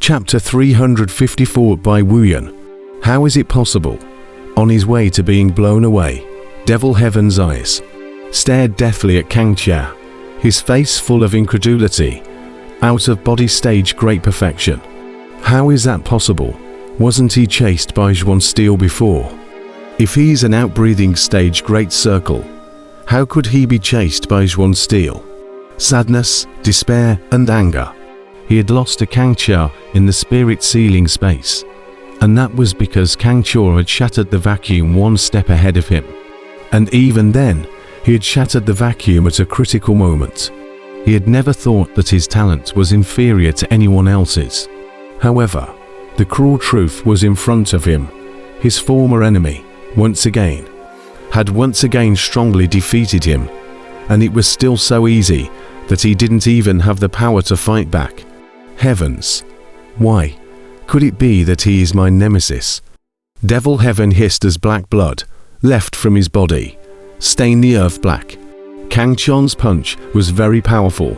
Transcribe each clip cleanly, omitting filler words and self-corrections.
Chapter 354 by Wuyun. How is it possible? On his way to being blown away, Devil Heaven's eyes stared deathly at Kangxia, his face full of incredulity. Out of body stage great perfection. How is that possible? Wasn't he chased by Zhuan Steel before? If he's an outbreathing stage great circle, how could he be chased by Zhuan Steel? Sadness, despair and anger. He had lost to Kangxia in the spirit ceiling space. And that was because Kangxia had shattered the vacuum one step ahead of him. And even then, he had shattered the vacuum at a critical moment. He had never thought that his talent was inferior to anyone else's. However, the cruel truth was in front of him. His former enemy, had once again strongly defeated him, and it was still so easy that he didn't even have the power to fight back. Heavens! Why could it be that he is my nemesis? Devil Heaven hissed as black blood left from his body, stained the earth black. Kangxia's punch was very powerful,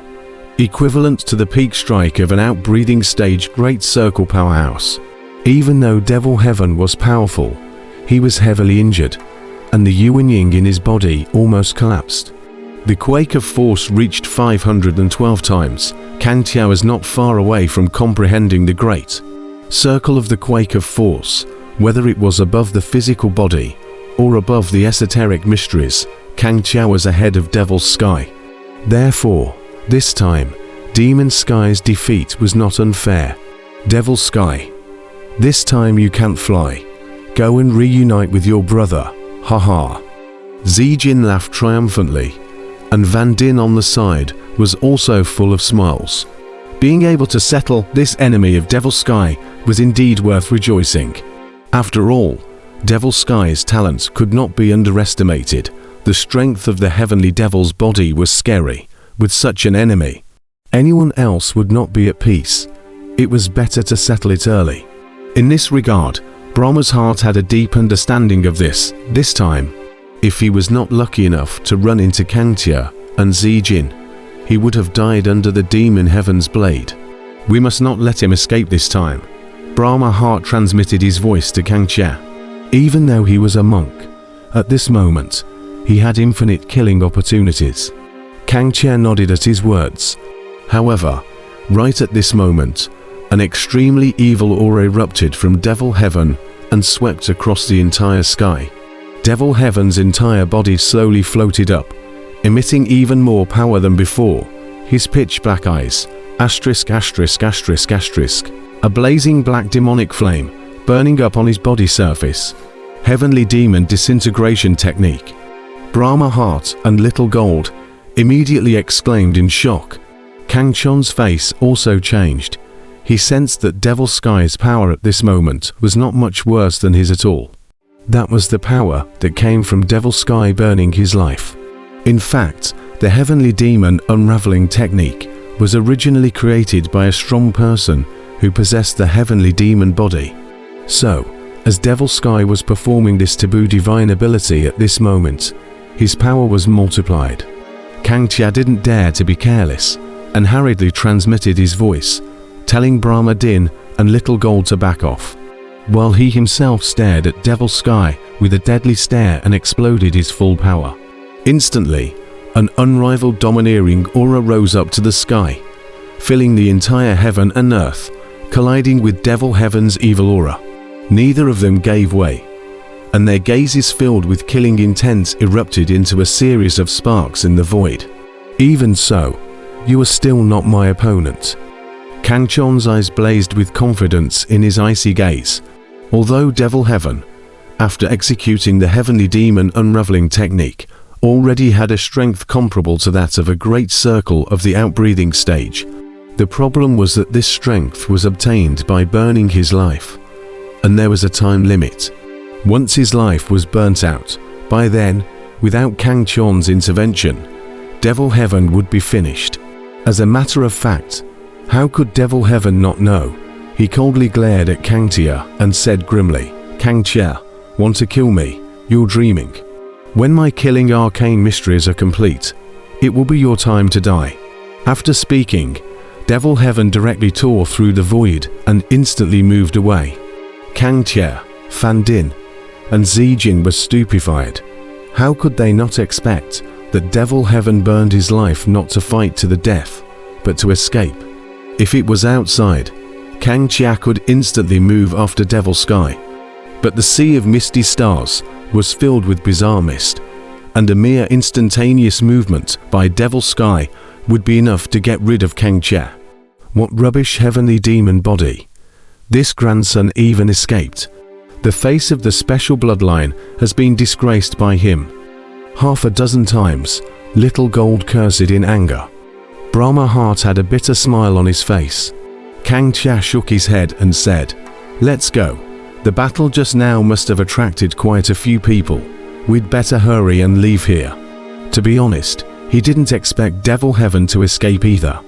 equivalent to the peak strike of an outbreathing stage great circle powerhouse. Even though Devil Heaven was powerful, he was heavily injured, and the Wuyun in his body almost collapsed. The quake of force reached 512 times. Kangxia was not far away from comprehending the great circle of the quake of force, whether it was above the physical body or above the esoteric mysteries. Kangxia was ahead of Devil's Sky. Therefore, this time, Demon Sky's defeat was not unfair. Devil's Sky, this time you can't fly. Go and reunite with your brother, haha. Zijin laughed triumphantly, and Van Din on the side was also full of smiles. Being able to settle this enemy of Devil's Sky was indeed worth rejoicing. After all, Devil's Sky's talent could not be underestimated. The strength of the heavenly devil's body was scary. With such an enemy, anyone else would not be at peace. It was better to settle it early. In this regard, Brahma's heart had a deep understanding of this time. If he was not lucky enough to run into Kangxia and Zijin, he would have died under the Demon Heaven's blade. We must not let him escape this time. Brahma heart transmitted his voice to Kangxia. Even though he was a monk, at this moment, he had infinite killing opportunities. Kangxia nodded at his words. However, right at this moment, an extremely evil aura erupted from Devil Heaven and swept across the entire sky. Devil Heaven's entire body slowly floated up, emitting even more power than before. His pitch black eyes, a blazing black demonic flame, burning up on his body surface. Heavenly demon disintegration technique. Brahma Heart and Little Gold immediately exclaimed in shock. Kangxia's face also changed. He sensed that Devil Sky's power at this moment was not much worse than his at all. That was the power that came from Devil Sky burning his life. In fact, the heavenly demon unraveling technique was originally created by a strong person who possessed the heavenly demon body. So, as Devil Sky was performing this taboo divine ability at this moment, his power was multiplied. Kangxia didn't dare to be careless, and hurriedly transmitted his voice, telling Brahma Din and Little Gold to back off, while he himself stared at Devil Sky with a deadly stare and exploded his full power. Instantly, an unrivaled domineering aura rose up to the sky, filling the entire heaven and earth, colliding with Devil Heaven's evil aura. Neither of them gave way, and their gazes filled with killing intent erupted into a series of sparks in the void. Even so, you are still not my opponent. Kangxia's eyes blazed with confidence in his icy gaze. Although Devil Heaven, after executing the heavenly demon unraveling technique, already had a strength comparable to that of a great circle of the outbreathing stage, the problem was that this strength was obtained by burning his life, and there was a time limit. Once his life was burnt out, by then, without Kangxia's intervention, Devil Heaven would be finished. As a matter of fact, how could Devil Heaven not know? He coldly glared at Kangxia and said grimly, "Kangxia, want to kill me? You're dreaming. When my killing arcane mysteries are complete, it will be your time to die." After speaking, Devil Heaven directly tore through the void and instantly moved away. Kang Tia, Fan Din, and Zijing were stupefied. How could they not expect that Devil Heaven burned his life not to fight to the death, but to escape? If it was outside, Kang Tia could instantly move after Devil Sky. But the sea of misty stars was filled with bizarre mist, and a mere instantaneous movement by Devil Sky would be enough to get rid of Kang Tia. What rubbish heavenly demon body! This grandson even escaped. The face of the special bloodline has been disgraced by him. Half a dozen times, Little Gold cursed in anger. Brahma Heart had a bitter smile on his face. Kang Tia shook his head and said, "Let's go. The battle just now must have attracted quite a few people. We'd better hurry and leave here." To be honest, he didn't expect Devil Heaven to escape either.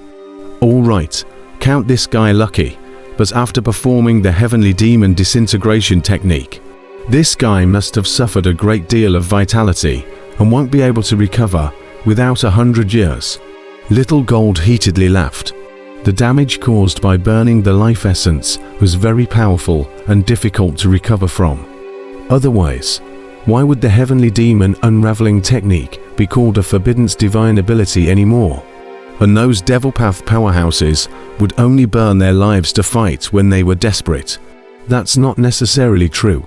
All right, count this guy lucky, but after performing the heavenly demon disintegration technique, this guy must have suffered a great deal of vitality and won't be able to recover without 100 years. Little Gold heatedly laughed. The damage caused by burning the life essence was very powerful and difficult to recover from. Otherwise, why would the heavenly demon unraveling technique be called a forbidden's divine ability anymore? And those devil path powerhouses would only burn their lives to fight when they were desperate. That's not necessarily true.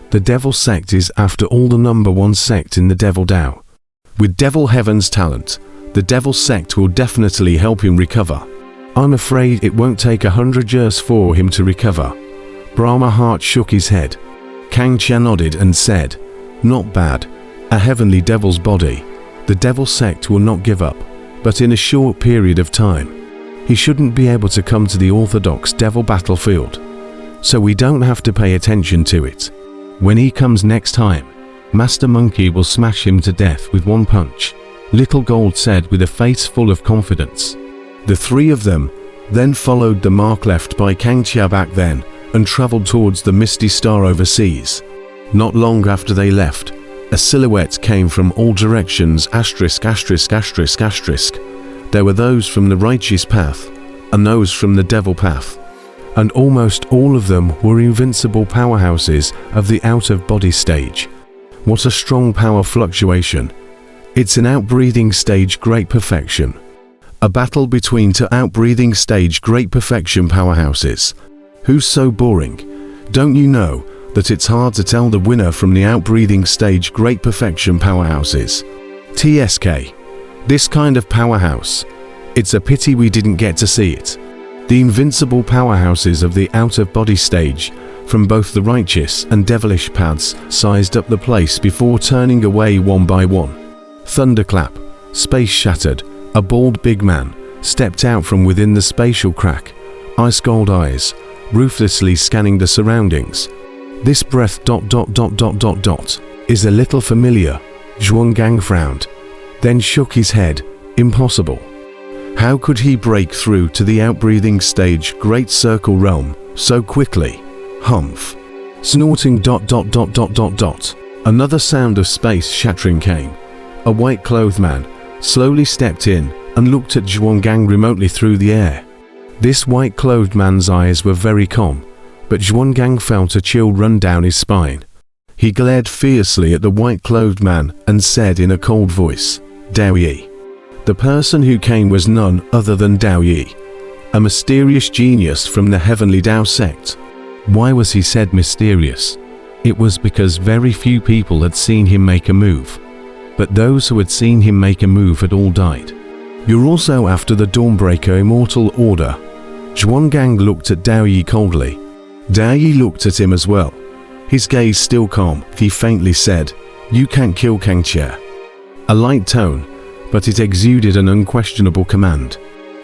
The Devil Sect is after all the #1 sect in the Devil Dao. With Devil Heaven's talent, the Devil Sect will definitely help him recover. I'm afraid it won't take 100 years for him to recover. Brahma Heart shook his head. Kang Tia nodded and said, "Not bad. A heavenly devil's body. The Devil Sect will not give up, but in a short period of time. He shouldn't be able to come to the orthodox devil battlefield, so we don't have to pay attention to it. When he comes next time, Master Monkey will smash him to death with one punch," Little Gold said with a face full of confidence. The three of them then followed the mark left by Kang Tia back then and traveled towards the misty star overseas. Not long after they left, a silhouette came from all directions *******. There were those from the righteous path and those from the devil path, and almost all of them were invincible powerhouses of the out-of-body stage. What a strong power fluctuation. It's an outbreathing stage great perfection. A battle between two outbreathing stage great perfection powerhouses. Who's so boring? Don't you know that it's hard to tell the winner from the outbreathing stage great perfection powerhouses? TSK. This kind of powerhouse. It's a pity we didn't get to see it. The invincible powerhouses of the out-of-body stage from both the righteous and devilish paths sized up the place before turning away one by one. Thunderclap. Space shattered. A bald big man stepped out from within the spatial crack, ice-cold eyes, ruthlessly scanning the surroundings. This breath ... is a little familiar. Zhuanggang frowned, then shook his head. Impossible. How could he break through to the outbreathing stage great circle realm so quickly? Humph. Snorting ... Another sound of space shattering came. A white-clothed man slowly stepped in and looked at Zhuanggang remotely through the air. This white-clothed man's eyes were very calm, but Zhuanggang felt a chill run down his spine. He glared fiercely at the white-clothed man and said in a cold voice, "Dao Yi." The person who came was none other than Dao Yi, a mysterious genius from the Heavenly Dao sect. Why was he said mysterious? It was because very few people had seen him make a move. But those who had seen him make a move had all died. "You're also after the Dawnbreaker Immortal Order." Zhuanggang looked at Dao Yi coldly. Dao Yi looked at him as well. His gaze still calm, he faintly said, "You can't kill Kang Tia." A light tone, but it exuded an unquestionable command.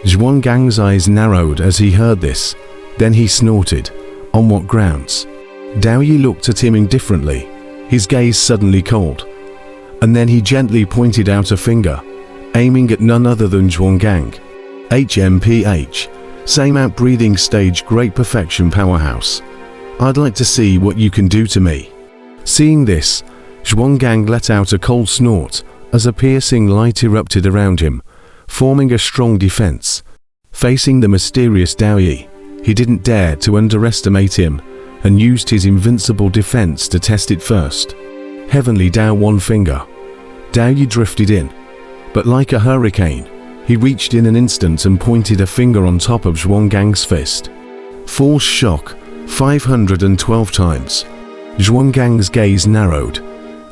Zhuanggang's eyes narrowed as he heard this. Then he snorted. On what grounds? Dao Yi looked at him indifferently, his gaze suddenly cold. And then he gently pointed out a finger, aiming at none other than Zhuanggang. HMPH. Same outbreathing stage great perfection powerhouse. I'd like to see what you can do to me. Seeing this, Zhuanggang let out a cold snort as a piercing light erupted around him, forming a strong defense. Facing the mysterious Dao Yi, he didn't dare to underestimate him and used his invincible defense to test it first. Heavenly Dao one finger. Dao Yi drifted in, but like a hurricane, he reached in an instant and pointed a finger on top of Zhuanggang's fist. Force shock 512 times. Zhuanggang's gaze narrowed,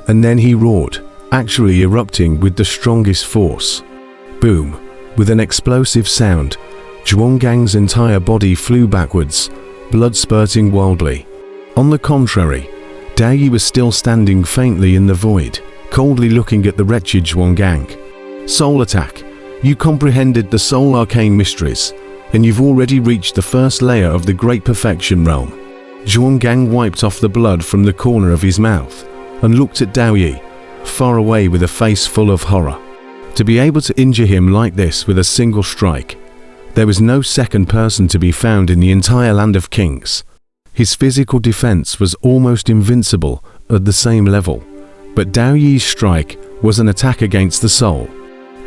and then he roared, actually erupting with the strongest force. Boom! With an explosive sound, Zhuanggang's entire body flew backwards, blood spurting wildly. On the contrary, Dao Yi was still standing faintly in the void, coldly looking at the wretched Zhuanggang. Soul attack. You comprehended the soul arcane mysteries, and you've already reached the first layer of the Great Perfection realm. Zhuanggang wiped off the blood from the corner of his mouth and looked at Dao Yi, far away with a face full of horror. To be able to injure him like this with a single strike, there was no second person to be found in the entire land of kings. His physical defense was almost invincible at the same level, but Dao Yi's strike was an attack against the soul,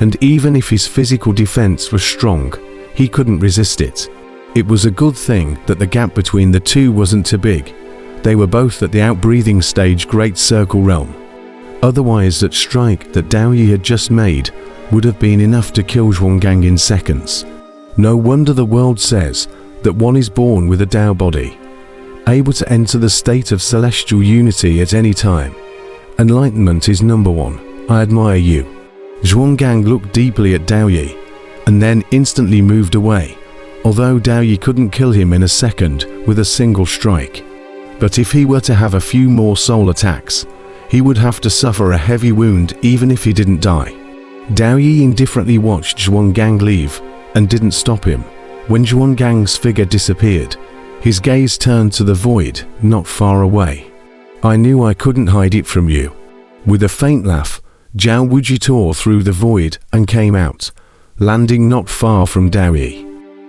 and even if his physical defense was strong, he couldn't resist it. It was a good thing that the gap between the two wasn't too big. They were both at the outbreathing stage Great Circle realm. Otherwise, that strike that Dao Yi had just made would have been enough to kill Zhuanggang in seconds. No wonder the world says that one is born with a Dao body, able to enter the state of celestial unity at any time. Enlightenment is number one. I admire you. Zhuanggang looked deeply at Dao Yi, and then instantly moved away, although Dao Yi couldn't kill him in a second with a single strike. But if he were to have a few more soul attacks, he would have to suffer a heavy wound even if he didn't die. Dao Yi indifferently watched Zhuanggang leave and didn't stop him. When Zhuanggang's figure disappeared, his gaze turned to the void not far away. I knew I couldn't hide it from you. With a faint laugh, Zhao Wuji tore through the void and came out, landing not far from Dao Yi.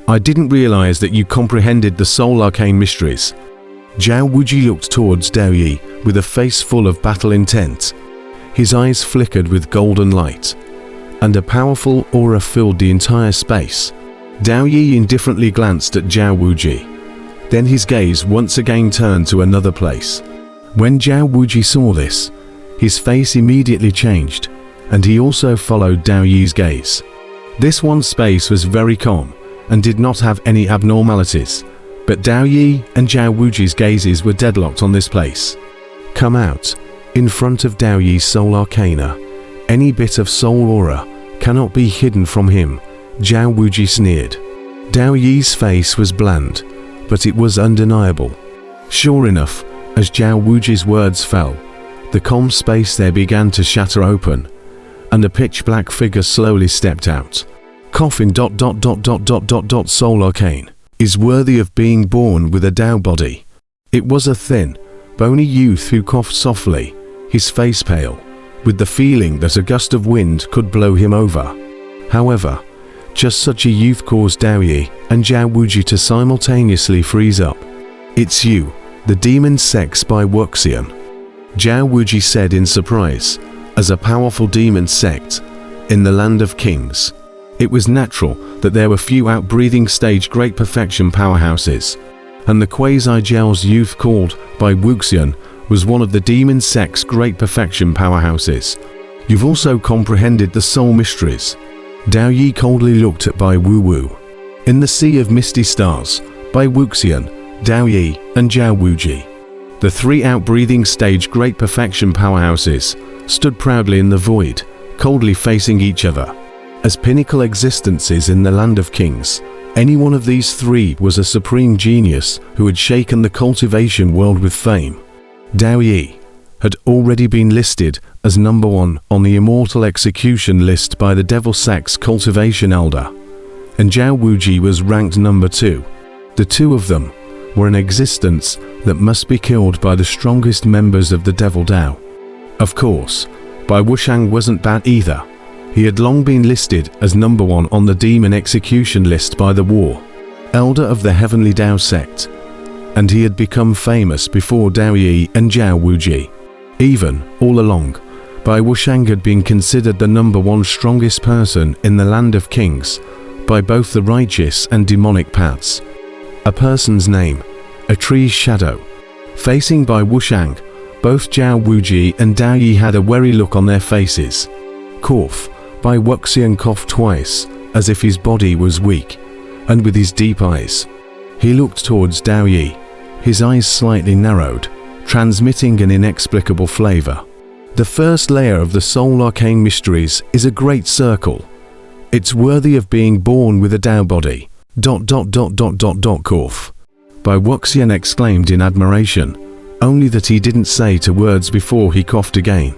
I didn't realize that you comprehended the soul arcane mysteries. Zhao Wuji looked towards Dao Yi with a face full of battle intent. His eyes flickered with golden light, and a powerful aura filled the entire space. Dao Yi indifferently glanced at Zhao Wuji. Then his gaze once again turned to another place. When Zhao Wuji saw this, his face immediately changed, and he also followed Dao Yi's gaze. This one space was very calm and did not have any abnormalities, but Dao Yi and Zhao Wuji's gazes were deadlocked on this place. Come out, in front of Dao Yi's soul arcana. Any bit of soul aura cannot be hidden from him, Zhao Wuji sneered. Dao Yi's face was bland, but it was undeniable. Sure enough, as Zhao Wuji's words fell, the calm space there began to shatter open, and a pitch-black figure slowly stepped out. Coffin ... soul arcane is worthy of being born with a Dao body. It was a thin, bony youth who coughed softly, his face pale, with the feeling that a gust of wind could blow him over. However, just such a youth caused Dao Yi and Zhao Wuji to simultaneously freeze up. It's you, the demon sex by Wuxia, Zhao Wuji said in surprise. As a powerful demon sect in the land of kings, it was natural that there were few outbreathing stage Great Perfection powerhouses, and the quasi-Gel's youth called by Wuxia was one of the demon sect's Great Perfection powerhouses. You've also comprehended the soul mysteries. Dao Yi coldly looked at Bai Wu. In the Sea of Misty Stars, Bai Wuxia, Dao Yi, and Zhao Wuji, the three outbreathing stage Great Perfection powerhouses, stood proudly in the void, coldly facing each other. As pinnacle existences in the land of kings, any one of these three was a supreme genius who had shaken the cultivation world with fame. Dao Yi had already been listed as number one on the immortal execution list by the Devil Sect's cultivation elder, and Zhao Wuji was ranked number 2. The two of them were an existence that must be killed by the strongest members of the Devil Dao. Of course, Bai Wuxiang wasn't bad either. He had long been listed as number 1 on the demon execution list by the War, elder of the Heavenly Dao sect, and he had become famous before Dao Yi and Zhao Wuji. Even, all along, Bai Wuxiang had been considered the number 1 strongest person in the land of kings by both the righteous and demonic paths. A person's name, a tree's shadow. Facing by Wushang, both Zhao Wuji and Dao Yi had a wary look on their faces. Cough, by Wuxia coughed twice, as if his body was weak, and with his deep eyes. He looked towards Dao Yi, his eyes slightly narrowed, transmitting an inexplicable flavor. The first layer of the soul arcane mysteries is a great circle. It's worthy of being born with a Dao body. Cough. By Wuxian exclaimed in admiration, only that he didn't say 2 words before he coughed again.